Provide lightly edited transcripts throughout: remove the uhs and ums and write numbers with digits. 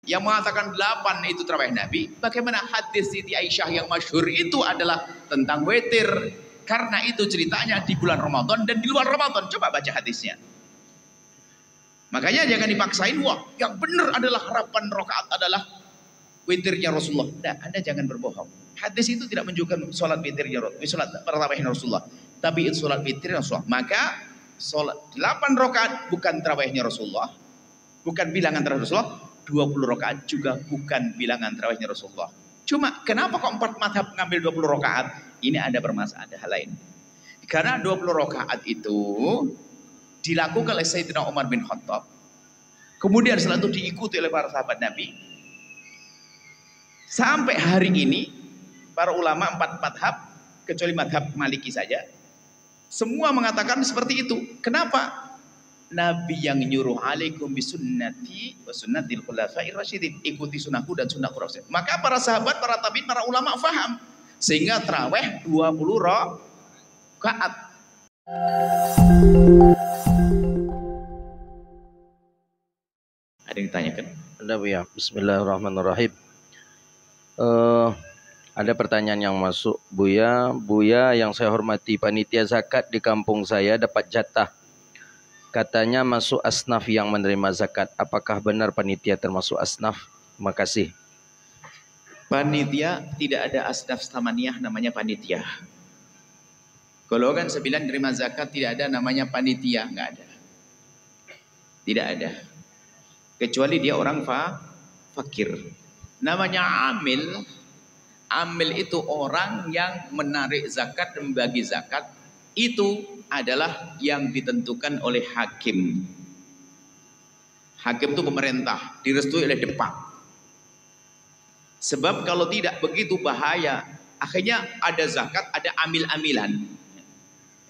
yang mengatakan 8 itu tarawih Nabi. Bagaimana hadis Siti Aisyah yang masyhur itu adalah tentang witir. Karena itu ceritanya di bulan Ramadan dan di luar Ramadan. Coba baca hadisnya. Makanya jangan dipaksain, wah yang benar adalah 8 rakaat adalah witirnya Rasulullah. Nah, Anda jangan berbohong. Hadis itu tidak menunjukkan sholat witirnya tarawihnya Rasulullah. Tapi itu sholat witirnya Rasulullah. Maka sholat 8 rakaat bukan tarawihnya Rasulullah. Bukan bilangan tarawih Rasulullah. 20 rakaat juga bukan bilangan tarawihnya Rasulullah. Cuma kenapa kok 4 mazhab ngambil 20 rakaat? Ini ada permasalahan, ada hal lain. Karena 20 rakaat itu dilakukan oleh Sayyidina Umar bin Khattab. Kemudian setelah itu diikuti oleh para sahabat Nabi. Sampai hari ini para ulama 4 madhab, kecuali madhab Maliki saja, semua mengatakan seperti itu. Kenapa? Nabi yang nyuruh alaikum bisunnati wa sunnatil khulafair rasyidin, ikuti sunnahku dan sunnah Rasul. Maka para sahabat, para tabi'in, para ulama faham sehingga tarawih 20 rakaat. Ada yang ditanyakan? Ada ya. Bismillahirrahmanirrahim. Ada pertanyaan yang masuk, Buya. Buya yang saya hormati, panitia zakat di kampung saya dapat jatah. Katanya masuk asnaf yang menerima zakat. Apakah benar panitia termasuk asnaf? Terima kasih. Panitia tidak ada asnaf tamaniyah namanya panitia. Golongan 9 terima zakat tidak ada namanya panitia, nggak ada. Tidak ada. Kecuali dia orang fakir. Namanya amil. Amil itu orang yang menarik zakat dan membagi zakat. Itu adalah yang ditentukan oleh hakim. Hakim itu pemerintah, direstui oleh depak. Sebab kalau tidak begitu bahaya. Akhirnya ada zakat, ada amil-amilan.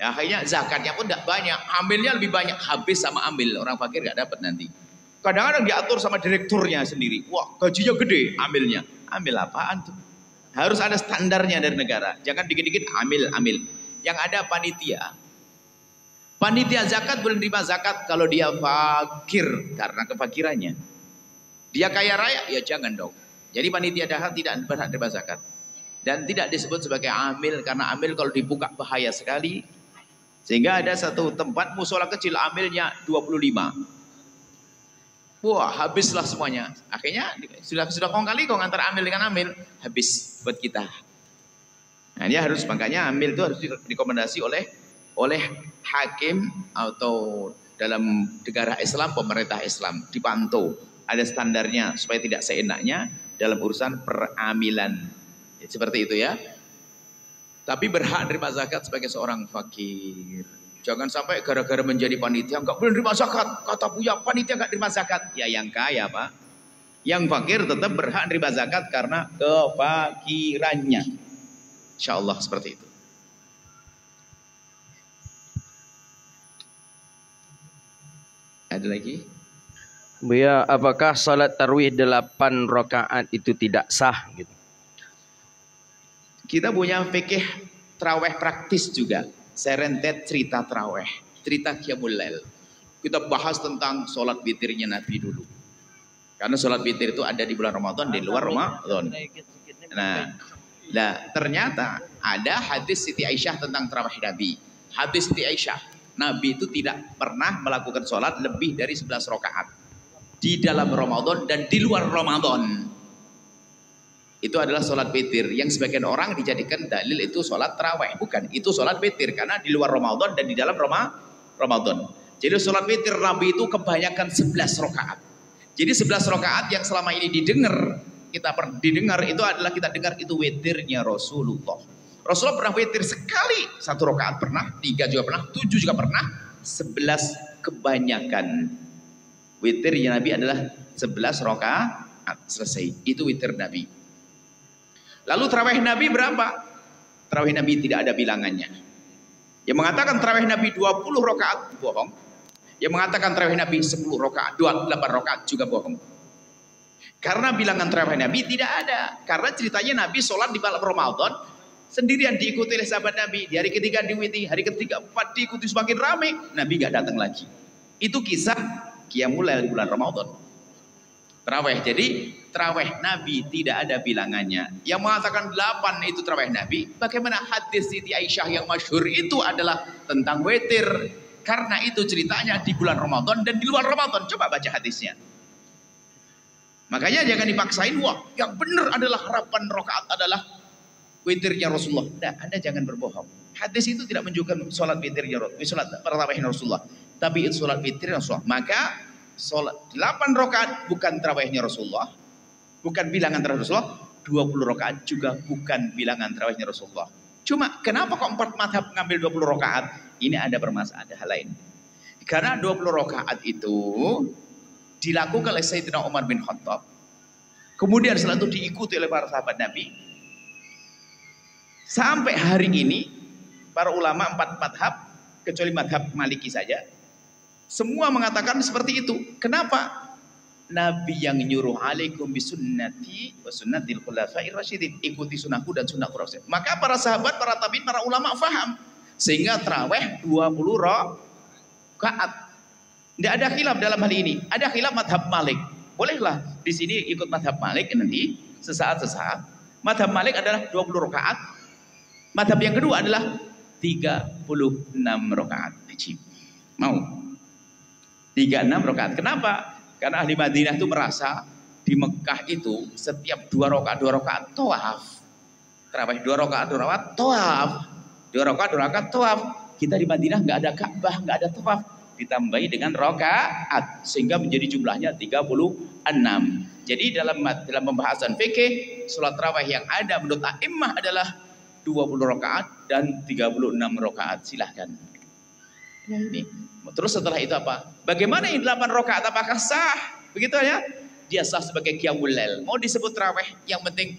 Ya, akhirnya zakatnya pun tidak banyak, amilnya lebih banyak, habis sama amil. Orang fakir nggak dapat nanti. Kadang-kadang diatur sama direkturnya sendiri. Wah, gajinya gede, amilnya. Amil apaan tuh? Harus ada standarnya dari negara. Jangan dikit-dikit amil. Yang ada panitia. Panitia zakat boleh menerima zakat kalau dia fakir karena kefakirannya. Dia kaya raya, ya jangan dong. Jadi panitia zakat tidak berhak menerima zakat. Dan tidak disebut sebagai amil karena amil kalau dibuka bahaya sekali. Sehingga ada satu tempat musola kecil amilnya 25. Wah, habislah semuanya. Akhirnya sudah kong kali kong antara amil dengan amil, habis buat kita. Nah, dia harus, makanya amil itu harus direkomendasi oleh hakim atau dalam negara Islam, pemerintah Islam, dipantau. Ada standarnya supaya tidak seenaknya dalam urusan peramilan. Ya, seperti itu ya. Tapi berhak menerima zakat sebagai seorang fakir. Jangan sampai gara-gara menjadi panitia nggak boleh menerima zakat. Kata Buya, panitia nggak terima zakat. Ya yang kaya Pak. Yang fakir tetap berhak menerima zakat karena kefakirannya. Insya Allah seperti itu. Ada lagi? Buya, apakah salat tarawih 8 rakaat itu tidak sah gitu? Kita punya fikih tarawih praktis juga. Serentet cerita tarawih, cerita Qiyamul Lail. Kita bahas tentang sholat witirnya Nabi dulu. Karena sholat witir itu ada di bulan Ramadan, di luar Ramadan. Nah, ternyata ada hadis Siti Aisyah tentang tarawih Nabi. Hadis Siti Aisyah, Nabi itu tidak pernah melakukan sholat lebih dari 11 rakaat di dalam Ramadan dan di luar Ramadan. Itu adalah sholat witir yang sebagian orang dijadikan dalil itu sholat tarawih. Bukan, itu sholat witir karena di luar Ramadan dan di dalam Ramadan. Jadi sholat witir Nabi itu kebanyakan 11 rakaat. Jadi 11 rakaat yang selama ini didengar itu adalah kita dengar itu witirnya Rasulullah. Rasulullah pernah witir sekali, 1 rakaat pernah, 3 juga pernah, 7 juga pernah, 11 kebanyakan. Witirnya Nabi adalah 11 rakaat selesai. Itu witir Nabi. Lalu tarawih Nabi berapa? Tarawih Nabi tidak ada bilangannya. Yang mengatakan tarawih Nabi 20 rakaat bohong. Yang mengatakan tarawih Nabi 10 rakaat, 8 rakaat juga bohong. Karena bilangan tarawih Nabi tidak ada. Karena ceritanya Nabi sholat di malam Ramadan sendirian diikuti oleh sahabat Nabi. Di hari ketiga diikuti, hari ketiga 4 diikuti semakin ramai. Nabi nggak datang lagi. Itu kisah Qiyamul Lail di bulan Ramadan. Terawih. Jadi terawih Nabi tidak ada bilangannya. Yang mengatakan 8 itu terawih Nabi. Bagaimana hadis Siti Aisyah yang masyhur itu adalah tentang witir. Karena itu ceritanya di bulan Ramadan dan di luar Ramadan. Coba baca hadisnya. Makanya jangan dipaksain, wah yang benar adalah 8 rakaat adalah witirnya Rasulullah. Nah, Anda jangan berbohong. Hadis itu tidak menunjukkan sholat witirnya Rasulullah. Tapi itu sholat witirnya Rasulullah. Maka sholat 8 rakaat bukan tarawihnya Rasulullah, bukan bilangan tarawih Rasulullah. 20 rakaat juga bukan bilangan tarawihnya Rasulullah. Cuma kenapa kok 4 mazhab mengambil 20 rakaat? Ini ada permasalahan, ada hal lain. Karena 20 rakaat itu dilakukan oleh Sayyidina Umar bin Khattab. Kemudian setelah itu diikuti oleh para sahabat Nabi. Sampai hari ini para ulama 4 mazhab kecuali mazhab Maliki saja, semua mengatakan seperti itu. Kenapa? Nabi yang nyuruh alaikum bisunnati wa sunnatil khulafair rasyidin. Ikuti sunnahku dan sunnah Rasul. Maka para sahabat, para tabi'in, para ulama faham. Sehingga tarawih 20 rakaat. Tidak ada khilaf dalam hal ini. Ada khilaf madhab Malik. Bolehlah di sini ikut madhab Malik nanti sesaat-sesaat. Madhab Malik adalah 20 rakaat. Madhab yang kedua adalah 36 rakaat. Mau? 36 rakaat. Kenapa? Karena ahli Madinah itu merasa di Mekah itu setiap 2 rakaat tawaf. Terawih 2 rakaat tawaf. 2 rakaat tawaf. Kita di Madinah nggak ada Ka'bah, nggak ada tawaf. Ditambahi dengan rakaat sehingga menjadi jumlahnya 36. Jadi dalam pembahasan fikih, sholat tarawih yang ada menurut a'immah adalah 20 rakaat dan 36 rakaat. Silahkan. Ya, ini. Terus setelah itu apa? Bagaimana yang 8 rakaat? Apakah sah? Begitu ya? Dia sah sebagai qiyamul lail. Mau disebut tarawih, yang penting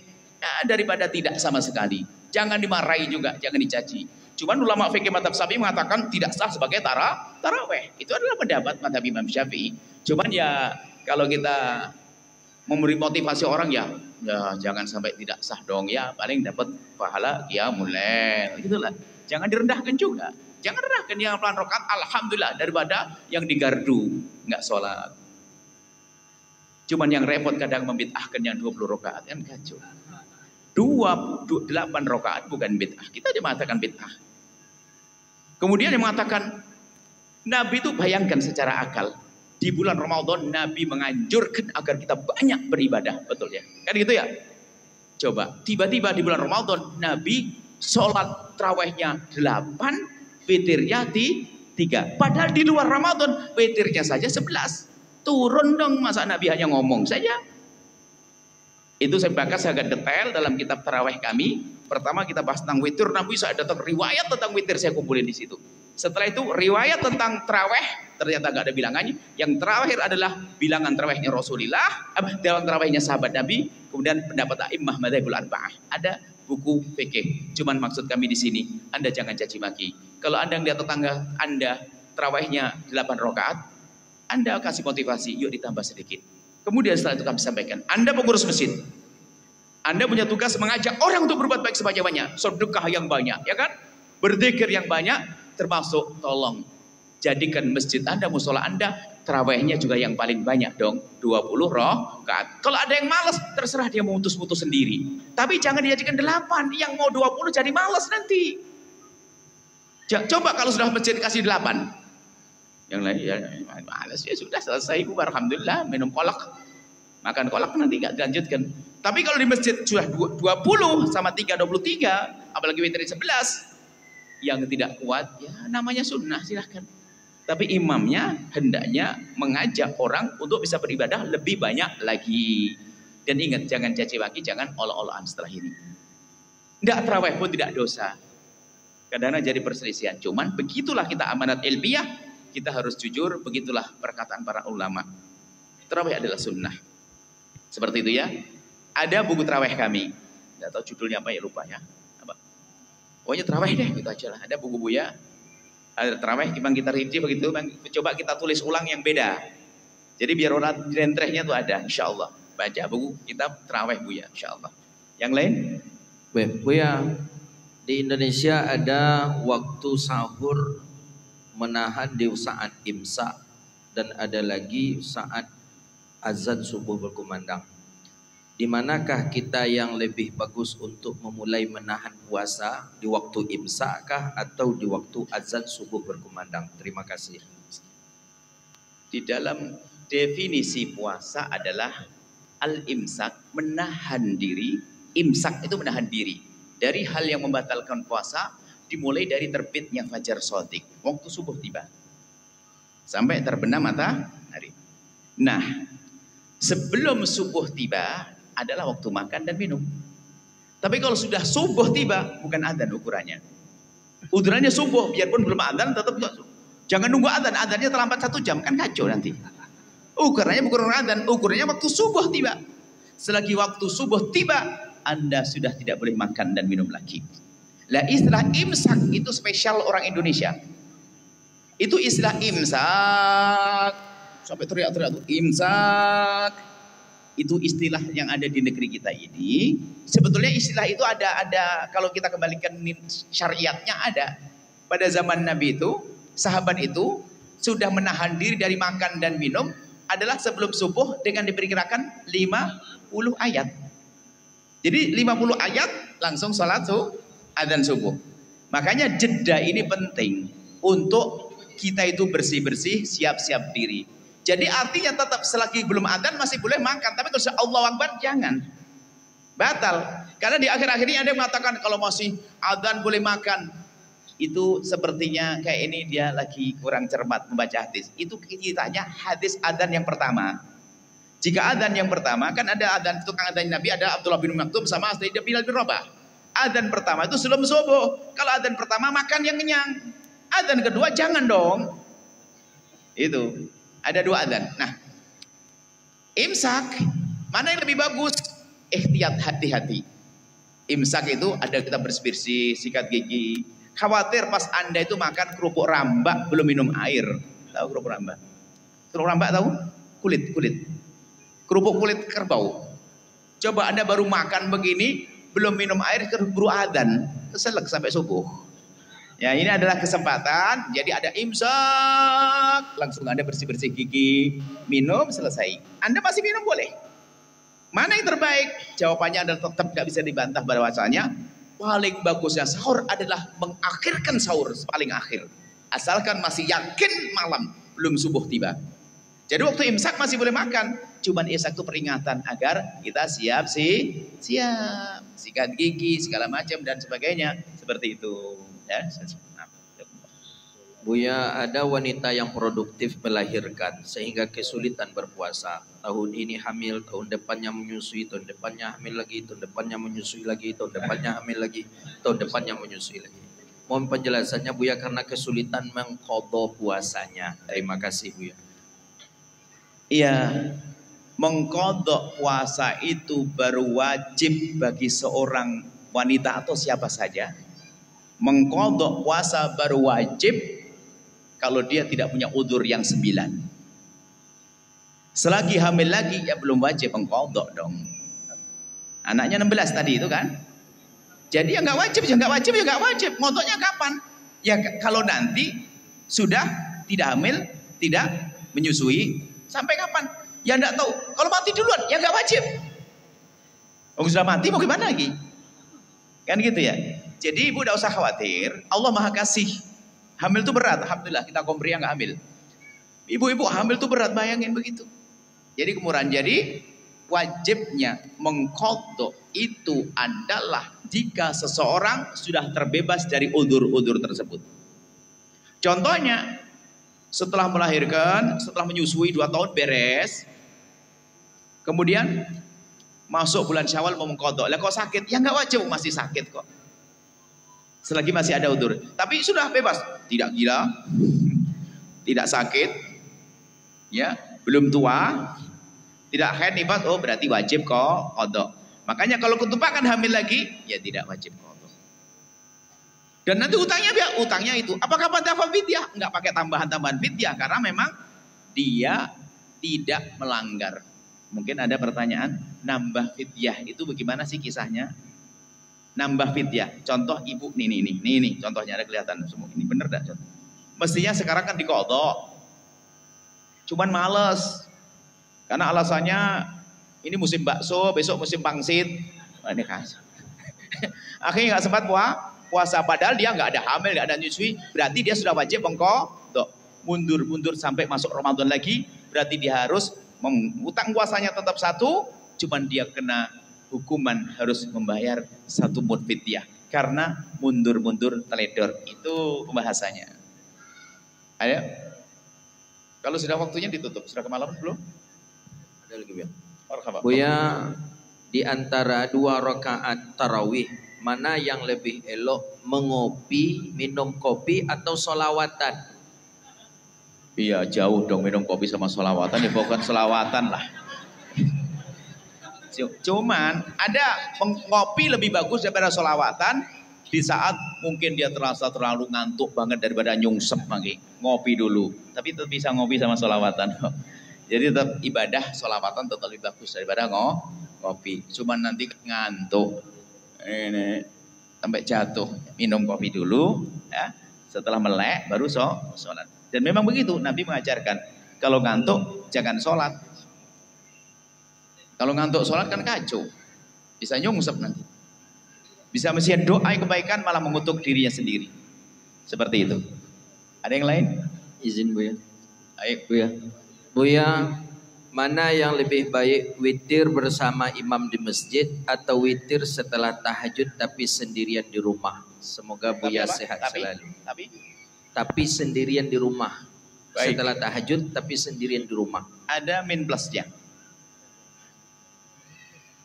daripada tidak sama sekali. Jangan dimarahi juga, jangan dicaci. Cuman ulama fikih mazhab Syafi'i mengatakan tidak sah sebagai tarawih. Itu adalah pendapat mazhab Imam Syafi'i. Cuman ya kalau kita memberi motivasi orang ya jangan sampai tidak sah dong ya, paling dapat pahala qiyamul lail. Gitulah. Jangan direndahkan juga. Jangan rendahkan yang 8 rakaat alhamdulillah daripada yang digardu nggak sholat. Cuman yang repot kadang membid'ahkan yang 20 rakaat kan kacau. 8 rakaat bukan bid'ah. Kita dimatakan bid'ah. Kemudian yang mengatakan Nabi itu bayangkan secara akal. Di bulan Ramadan Nabi menganjurkan agar kita banyak beribadah. Betul ya? Kan gitu ya? Coba, tiba-tiba di bulan Ramadan Nabi sholat tarawihnya 8, witirnya 3. Padahal di luar Ramadan witirnya saja 11. Turun dong, masa Nabi hanya ngomong saja. Itu saya bahas agak detail dalam kitab tarawih kami. Pertama kita bahas tentang witir, Nabi saya datang riwayat tentang witir saya kumpulin di situ. Setelah itu riwayat tentang tarawih ternyata gak ada bilangannya. Yang terakhir adalah bilangan tarawihnya Rasulullah, dalam tarawihnya sahabat Nabi. Kemudian pendapat a'immah madzhabul arba'ah. Ada buku fikih. Cuman maksud kami di sini, Anda jangan caci maki. Kalau Anda lihat tetangga Anda tarawihnya 8 rakaat, Anda kasih motivasi, yuk ditambah sedikit. Kemudian setelah itu kami sampaikan, Anda pengurus masjid, Anda punya tugas mengajak orang untuk berbuat baik sebanyak-banyak, sedekah yang banyak, ya kan? Berzikir yang banyak, termasuk tolong jadikan masjid Anda, musola Anda, tarawihnya juga yang paling banyak dong, 20 rakaat. Kalau ada yang malas, terserah dia mau mutus-mutus sendiri. Tapi jangan dijadikan 8, yang mau 20 jadi malas nanti. Coba kalau sudah masjid kasih 8. Yang lain ya malas ya sudah selesai bubar alhamdulillah, minum kolak. Makan kolak nanti enggak dilanjutkan. Tapi kalau di masjid sudah 20 sama 3 23, apalagi witir 11, yang tidak kuat ya namanya sunnah silahkan. Tapi imamnya hendaknya mengajak orang untuk bisa beribadah lebih banyak lagi. Dan ingat jangan caci maki, jangan olok-olokan setelah ini. Enggak tarawih pun tidak dosa. Kadang-kadang jadi perselisihan. Cuman begitulah kita amanat ilmiah, kita harus jujur, begitulah perkataan para ulama. Tarawih adalah sunnah. Seperti itu ya. Ada buku tarawih kami. Tidak tahu judulnya apa ya, lupa ya. Apa? Pokoknya tarawih deh, gitu aja lah. Ada buku Buya. Ada tarawih, bang kita rinci begitu, bang, coba kita tulis ulang yang beda. Jadi biar orang rentrehnya tuh ada, insya Allah. Baca buku kitab tarawih Buya, insya Allah. Yang lain? Buya, di Indonesia ada waktu sahur menahan di saat imsak dan ada lagi saat azan subuh berkumandang. Di manakah kita yang lebih bagus untuk memulai menahan puasa, di waktu imsak kah atau di waktu azan subuh berkumandang? Terima kasih. Di dalam definisi puasa adalah al-imsak, menahan diri. Imsak itu menahan diri dari hal yang membatalkan puasa, dimulai dari terbitnya fajar shadiq, waktu subuh tiba, sampai terbenam matahari. Nah, sebelum subuh tiba adalah waktu makan dan minum. Tapi kalau sudah subuh tiba, bukan adzan ukurannya. Ukurannya subuh, biarpun belum adzan tetap jangan nunggu adzan. Adzannya terlambat 1 jam, kan kacau nanti. Ukurannya bukan adzan, ukurannya waktu subuh tiba. Selagi waktu subuh tiba, Anda sudah tidak boleh makan dan minum lagi. Lah, istilah imsak itu spesial orang Indonesia. Itu istilah imsak. Sampai teriak-teriak tuh, imsak. Itu istilah yang ada di negeri kita ini. Sebetulnya istilah itu ada kalau kita kembalikan syariatnya ada. Pada zaman Nabi itu, sahabat itu sudah menahan diri dari makan dan minum adalah sebelum subuh dengan diperkirakan 50 ayat. Jadi 50 ayat langsung sholat adzan subuh. Makanya jeda ini penting untuk kita itu bersih-bersih, siap-siap diri. Jadi artinya tetap selagi belum adzan masih boleh makan, tapi kalau Allahu Akbar jangan. Batal. Karena di akhir-akhir ini ada yang mengatakan kalau masih adzan boleh makan. Itu sepertinya kayak ini dia lagi kurang cermat membaca hadis. Itu ceritanya hadis adzan yang pertama. Jika adzan yang pertama, kan ada adzan tukang adzan Nabi, ada Abdullah bin Maktum sama Sayyidina Bilal bin Rabah. Adzan pertama itu sebelum subuh. Kalau adzan pertama makan yang kenyang. Adzan kedua jangan dong. Itu. Ada 2 adzan. Nah, imsak mana yang lebih bagus? Ihtiyat, hati-hati. Imsak itu ada kita bersih-bersih, sikat gigi. Khawatir pas Anda itu makan kerupuk rambak belum minum air. Tahu kerupuk rambak? Kerupuk rambak tahu? Kulit. Kerupuk kulit kerbau. Coba Anda baru makan begini, belum minum air, keburu adzan, keselak sampai subuh. Ya, ini adalah kesempatan. Jadi ada imsak, langsung Anda bersih-bersih gigi, minum, selesai. Anda masih minum boleh. Mana yang terbaik? Jawabannya adalah tetap tidak bisa dibantah bahwasanya paling bagusnya sahur adalah mengakhirkan sahur paling akhir. Asalkan masih yakin malam belum subuh tiba. Jadi waktu imsak masih boleh makan. Cuman imsak itu peringatan agar kita siap sikat gigi segala macam dan sebagainya seperti itu. Ya. Buya, ada wanita yang produktif melahirkan sehingga kesulitan berpuasa. Tahun ini hamil, tahun depannya menyusui, tahun depannya hamil lagi, tahun depannya menyusui lagi, tahun depannya hamil lagi, tahun depannya menyusui lagi. Mohon penjelasannya Buya karena kesulitan mengqadha puasanya. Terima kasih Buya. Iya, mengqadha puasa itu baru wajib bagi seorang wanita atau siapa saja. Mengqadha puasa baru wajib kalau dia tidak punya udzur yang 9. Selagi hamil lagi ya belum wajib mengqadha dong. Anaknya 16 tadi itu kan. Jadi ya nggak wajib, Ngodoknya kapan? Ya kalau nanti sudah tidak hamil, tidak menyusui, sampai kapan? Ya nggak tahu. Kalau mati duluan ya nggak wajib. Kalau sudah mati mau gimana lagi? Kan gitu ya. Jadi ibu tidak usah khawatir. Allah Maha Kasih. Hamil itu berat. Alhamdulillah kita kaum pria nggak hamil. Ibu-ibu hamil itu berat, bayangin begitu. Jadi kemurahan. Jadi wajibnya mengqadha itu adalah jika seseorang sudah terbebas dari udzur-udzur tersebut. Contohnya setelah melahirkan, setelah menyusui 2 tahun beres, kemudian masuk bulan Syawal mau mengqadha. Lah kok sakit? Ya nggak wajib, masih sakit kok. Selagi masih ada udzur. Tapi sudah bebas, tidak gila, tidak sakit, ya, belum tua, tidak haid nifas, oh berarti wajib kok qadha. Makanya kalau ketupakan hamil lagi, ya tidak wajib qadha. Dan nanti utangnya itu, apakah pada fidyah? Enggak pakai tambahan-tambahan fidyah karena memang dia tidak melanggar. Mungkin ada pertanyaan, nambah fidyah itu bagaimana sih kisahnya? Nambah fidyah. Contoh ibu nih contohnya ada kelihatan semua. Ini bener dah contoh. Mestinya sekarang kan diqadha. Cuman males. Karena alasannya ini musim bakso, besok musim pangsit. Wah, ini kan. Akhirnya nggak sempat puasa. Padahal dia nggak ada hamil, nggak ada nyusui. Berarti dia sudah wajib mengqadha. Mundur sampai masuk Ramadan lagi. Berarti dia harus utang puasanya tetap satu. Cuman dia kena hukuman harus membayar 1 mud fidyah. Karena mundur teledor. Itu pembahasannya. Ayo. Kalau sudah waktunya ditutup. Sudah kemalaman belum? Ada lagi ya. Buya, di antara 2 rakaat tarawih, mana yang lebih elok, mengopi, minum kopi atau solawatan? Iya, jauh dong minum kopi sama solawatan. Ya bukan solawatan lah. Cuman ada ngopi lebih bagus daripada solawatan. Di saat mungkin dia terasa terlalu ngantuk banget daripada nyungsep lagi. Ngopi dulu. Tapi tetap bisa ngopi sama solawatan. Jadi tetap ibadah solawatan tetap lebih bagus daripada ngopi. Cuman nanti ngantuk. Ini sampai jatuh. Minum kopi dulu. Ya. Setelah melek baru sholat. Dan memang begitu. Nabi mengajarkan. Kalau ngantuk jangan sholat. Kalau ngantuk sholat kan kacau. Bisa nyungsep nanti. Bisa mesti doa kebaikan malah mengutuk dirinya sendiri. Seperti itu. Ada yang lain? Izin Buya. Ayo. Buya, mana yang lebih baik, witir bersama imam di masjid atau witir setelah tahajud tapi sendirian di rumah? Semoga Buya sehat selalu. Tapi sendirian di rumah. Baik. Setelah tahajud tapi sendirian di rumah. Ada min plusnya.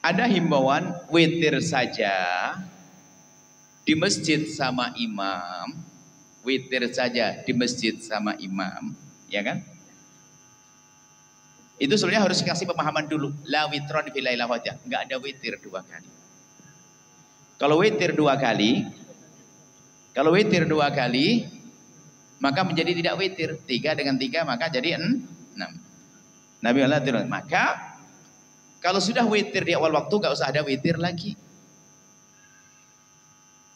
Ada himbauan witir saja di masjid sama imam, witir saja di masjid sama imam, ya kan? Itu sebenarnya harus dikasih pemahaman dulu. La witron fi lailah wajah, nggak ada witir 2 kali. Kalau witir 2 kali, maka menjadi tidak witir. 3 dengan 3 maka jadi 6. Nabi Allah turun. Maka kalau sudah witir di awal waktu nggak usah ada witir lagi.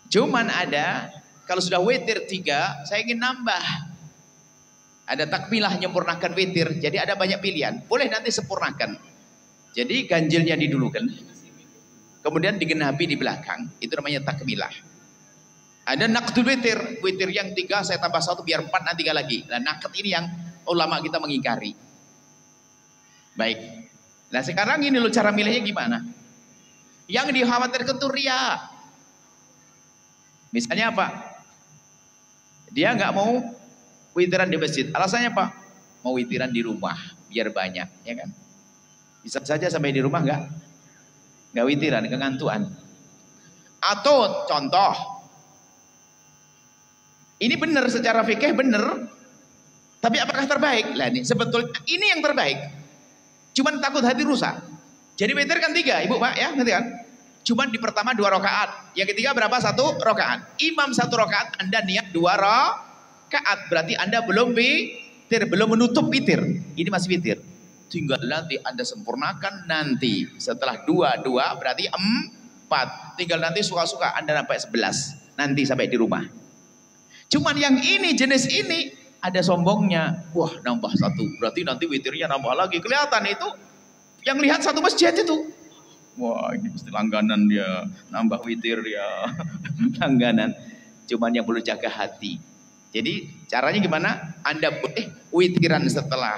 Cuman ada, kalau sudah witir 3, saya ingin nambah. Ada takmilah menyempurnakan witir, jadi ada banyak pilihan. Boleh nanti sempurnakan. Jadi ganjilnya didulukan. Kemudian digenapi di belakang, itu namanya takmilah. Ada naqdul witir, witir yang 3 saya tambah 1 biar 4 nanti 3 lagi. Nah naqd ini yang ulama kita mengingkari. Baik. Nah sekarang ini loh cara milihnya gimana? Yang dikhawatirkan itu riya. Misalnya apa? Dia nggak mau witiran di masjid. Alasannya apa? Mau witiran di rumah biar banyak, ya kan? Bisa saja sampai di rumah nggak witiran, kengantuan. Atau contoh, ini benar secara fikih benar, tapi apakah terbaik? Lah ini sebetulnya ini yang terbaik. Cuman takut hati rusak. Jadi witir kan 3, Ibu Pak ya, nanti kan? Cuman di pertama 2 rakaat, yang ketiga berapa? 1 rakaat. Imam 1 rakaat, Anda niat 2 rakaat, berarti Anda belum witir, belum menutup witir. Ini masih witir. Tinggal nanti Anda sempurnakan nanti. Setelah 2 berarti 4. Tinggal nanti suka-suka Anda sampai 11. Nanti sampai di rumah. Cuman yang ini, jenis ini ada sombongnya. Wah, nambah 1. Berarti nanti witirnya nambah lagi. Kelihatan itu yang lihat 1 masjid itu. Wah, ini mesti langganan dia, nambah witir ya, langganan. Cuman yang perlu jaga hati. Jadi caranya gimana? Anda boleh witiran setelah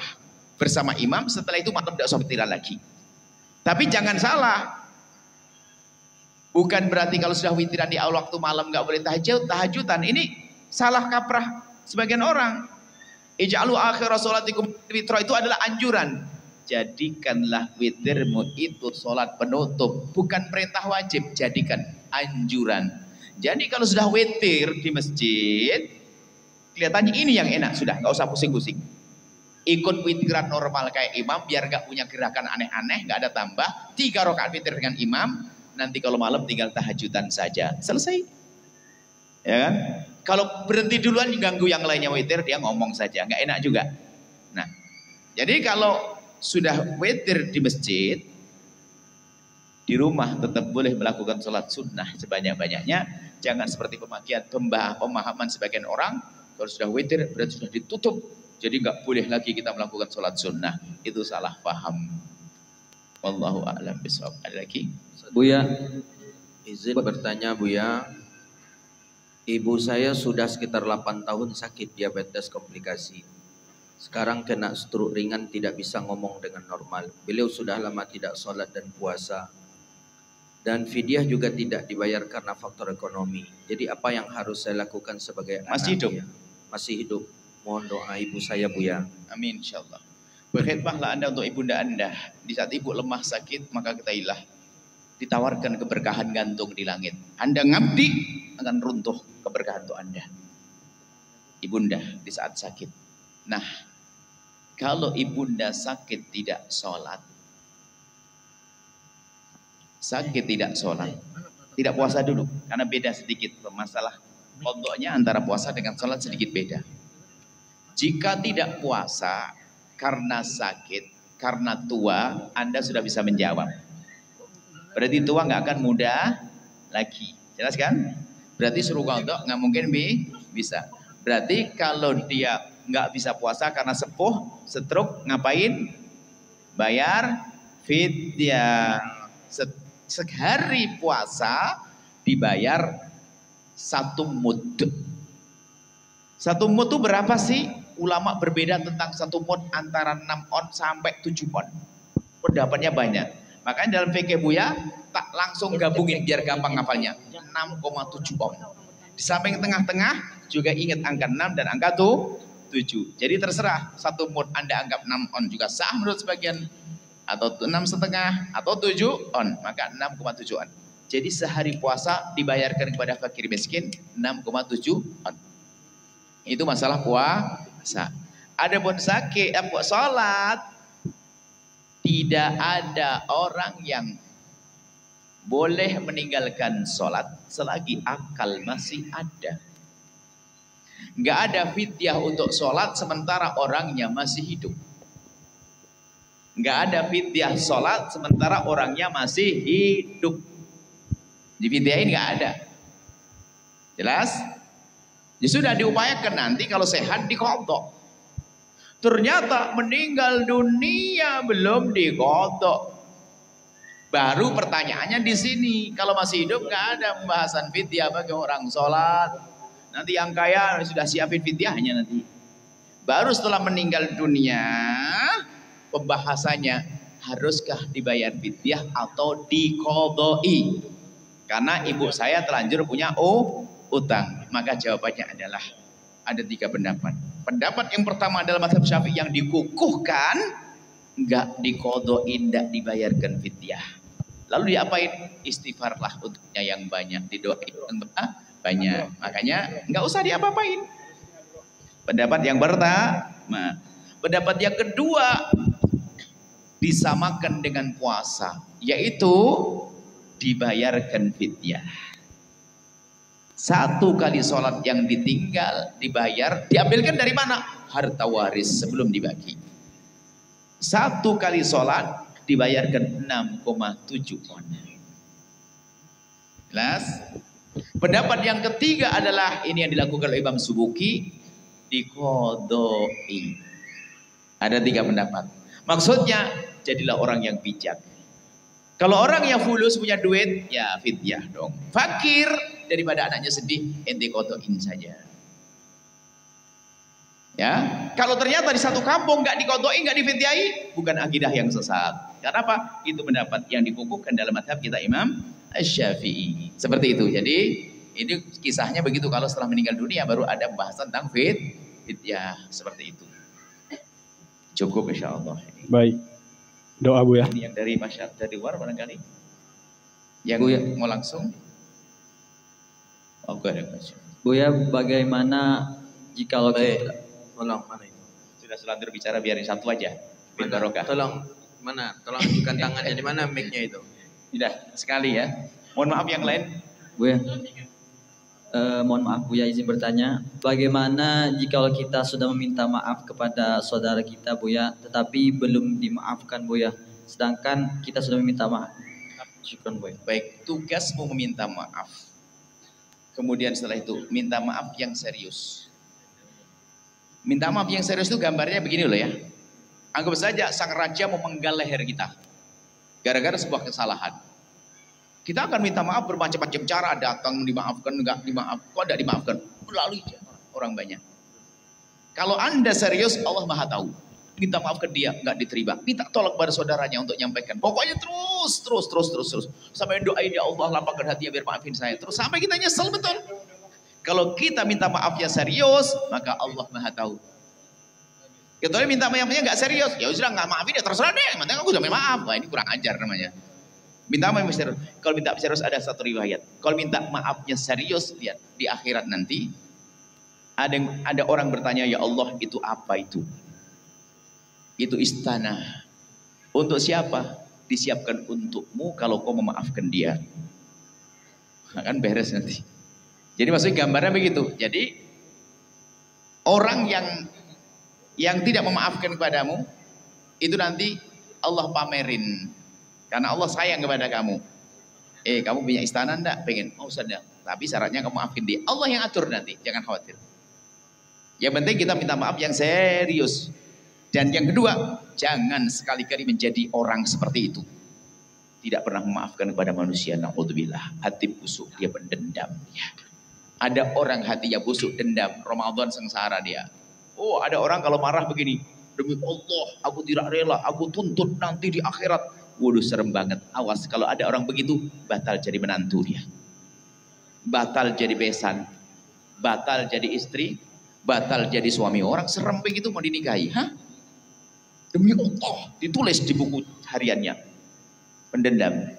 bersama imam, setelah itu malam tidak usah witiran lagi. Tapi jangan salah. Bukan berarti kalau sudah witiran di awal waktu malam nggak boleh tahajudan. Ini salah kaprah sebagian orang. Ij'alu akhir sholatikum witra, itu adalah anjuran. Jadikanlah witirmu itu sholat penutup, bukan perintah wajib, jadikan anjuran. Jadi kalau sudah witir di masjid, kelihatannya ini yang enak, sudah nggak usah pusing-pusing. Ikut witiran normal kayak imam, biar nggak punya gerakan aneh-aneh, nggak ada tambah. 3 rakaat witir dengan imam, nanti kalau malam tinggal tahajudan saja, selesai. Ya kan? Kalau berhenti duluan ganggu yang lainnya witir, dia ngomong saja, nggak enak juga. Nah, jadi kalau sudah witir di masjid, di rumah tetap boleh melakukan sholat sunnah sebanyak-banyaknya. Jangan seperti pemahaman sebagian orang, kalau sudah witir berarti sudah ditutup Jadi nggak boleh lagi kita melakukan sholat sunnah. Itu salah paham. Wallahu a'lam bishawab. Ada lagi? Buya, izin bertanya Buya. Ibu saya sudah sekitar 8 tahun sakit diabetes komplikasi. Sekarang kena stroke ringan, tidak bisa ngomong dengan normal. Beliau sudah lama tidak sholat dan puasa. Dan fidyah juga tidak dibayar karena faktor ekonomi. Jadi apa yang harus saya lakukan sebagai Masih hidup? anaknya? Masih hidup. Mohon doa ibu saya Buya. Amin insyaallah. Berkhidmatlah Anda untuk ibunda Anda. Di saat ibu lemah sakit, maka ketahuilah ditawarkan keberkahan gantung di langit. Anda ngabdi akan runtuh keberkahan untuk Anda. Ibunda di saat sakit. Nah, kalau ibunda sakit tidak sholat, tidak puasa dulu, karena beda sedikit masalah kodoknya antara puasa dengan sholat sedikit beda. Jika tidak puasa karena sakit, karena tua, Anda sudah bisa menjawab. Berarti tua nggak akan muda lagi, jelas kan? Berarti suruh kodok nggak mungkin bisa. Berarti kalau dia nggak bisa puasa karena sepuh, stroke, ngapain? Bayar fidyah. Sehari puasa dibayar 1 mud. 1 mud itu berapa sih? Ulama berbeda tentang 1 mud antara 6 on sampai 7 on. Pendapatnya banyak. Makanya dalam fikih Buya tak langsung gabungin biar gampang ngapalnya. 6,7 on. Di samping tengah-tengah juga ingat angka 6 dan angka 7. Jadi terserah 1 mud Anda anggap 6 on juga sah menurut sebagian, atau 6,5 atau 7 on, maka 6,7 on. Jadi sehari puasa dibayarkan kepada fakir miskin 6,7 on. Itu masalah puasa. Adapun sakit, sholat, tidak ada orang yang boleh meninggalkan sholat selagi akal masih ada. Nggak ada fidyah untuk sholat sementara orangnya masih hidup. Nggak ada fidyah sholat sementara orangnya masih hidup. Difidyahin nggak ada. Jelas? Ya sudah diupayakan, nanti kalau sehat dikodok. Ternyata meninggal dunia belum dikodok. Baru pertanyaannya di sini. Kalau masih hidup nggak ada pembahasan fidyah bagi orang sholat. Nanti yang kaya sudah siapin fidyahnya nanti. Baru setelah meninggal dunia, pembahasannya haruskah dibayar fidyah atau diqodoi? Karena ibu saya terlanjur punya utang. Maka jawabannya adalah ada 3 pendapat. Pendapat yang pertama adalah mazhab Syafi'i yang dikukuhkan, enggak diqodoi, enggak dibayarkan fidyah. Lalu diapain? Istighfarlah untuknya yang banyak, didoain banyak. Makanya enggak usah diapa-apain. Pendapat yang pertama. Pendapat yang kedua, disamakan dengan puasa, yaitu dibayarkan fidyah. 1 kali sholat yang ditinggal dibayar, diambilkan dari mana? Harta waris sebelum dibagi. 1 kali sholat dibayarkan 6,7 on. Jelas? Pendapat yang ketiga adalah ini yang dilakukan oleh Imam Subuki, diqodoi. Ada 3 pendapat. Maksudnya jadilah orang yang bijak. Kalau orang yang fulus punya duit, ya fidyah dong. Fakir, daripada anaknya sedih, ente kodokin saja. Ya, kalau ternyata di satu kampung nggak dikodokin, nggak difidyahi, bukan akidah yang sesat. Karena apa? Itu pendapat yang dikukuhkan dalam mazhab kita Imam Syafi'i. Seperti itu. Jadi ini kisahnya begitu. Kalau setelah meninggal dunia baru ada pembahasan tentang fidyah seperti itu. Cukup insya Allah. Baik. Doa Bu ya. Ini yang dari masyarakat dari luar barangkali. Yang mau langsung. Oke, Bu ya, bagaimana jika kita Tolong mana itu? Sudah selanjutnya bicara biarin satu aja. Biar barokah. Tolong mana? Tolong tunjukkan tangannya di mana mic-nya itu. Tidak, sekali ya. Mohon maaf yang lain. Bu ya. Mohon maaf Bu ya, izin bertanya, bagaimana jika kita sudah meminta maaf kepada saudara kita Bu ya, tetapi belum dimaafkan Bu ya, sedangkan kita sudah meminta maaf. Syukran Bu ya. Baik, tugasmu meminta maaf. Kemudian setelah itu minta maaf yang serius. Minta maaf yang serius itu gambarnya begini loh ya. Anggap saja sang raja memenggal leher kita gara-gara sebuah kesalahan. Kita akan minta maaf bermacam-macam cara, datang dimaafkan, enggak dimaafkan, kok enggak dimaafkan. Melalui orang banyak. Kalau Anda serius, Allah Maha tahu. Minta maaf ke dia, enggak diterima. Minta tolong pada saudaranya untuk nyampaikan. Pokoknya terus. Sampai doain, ya Allah lapangkan hatinya biar maafin saya. Terus sampai kita nyesel betul. Kalau kita minta maafnya serius, maka Allah Maha tahu. Kecuali minta maafnya nggak serius, ya sudah nggak maafin ya terserah deh. Mending aku udah minta maaf. Wah ini kurang ajar namanya. Minta maaf serius. Kalau minta serius ada satu riwayat. Kalau minta maafnya serius, lihat di akhirat nanti ada orang bertanya, ya Allah itu apa itu? Itu istana. Untuk siapa? Disiapkan untukmu kalau kau memaafkan dia. Akan beres nanti. Jadi maksudnya gambarnya begitu. Jadi orang yang tidak memaafkan kepadamu itu nanti Allah pamerin karena Allah sayang kepada kamu. Kamu punya istana enggak? Pengen? Oh sudah. Tapi syaratnya kamu maafin dia. Allah yang atur nanti, jangan khawatir. Yang penting kita minta maaf yang serius. Dan yang kedua, jangan sekali-kali menjadi orang seperti itu. Tidak pernah memaafkan kepada manusia. Na'udzubillah. Hati busuk, dia pendendam. Ada orang hatinya busuk, dendam, Ramadan sengsara dia. Oh, ada orang kalau marah begini, demi Allah, aku tidak rela, aku tuntut nanti di akhirat. Waduh, serem banget. Awas, kalau ada orang begitu, batal jadi menantu dia. Batal jadi besan. Batal jadi istri. Batal jadi suami. Orang serem begitu mau dinikahi. Hah? Demi Allah, ditulis di buku hariannya. Pendendam.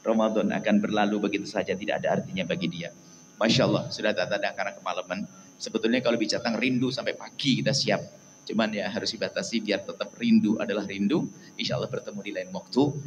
Ramadan akan berlalu begitu saja, tidak ada artinya bagi dia. Masya Allah, sudah tak ada karena kemalaman. Sebetulnya kalau bicara tentang rindu sampai pagi kita siap. Cuman ya harus dibatasi biar tetap rindu adalah rindu. Insya Allah bertemu di lain waktu.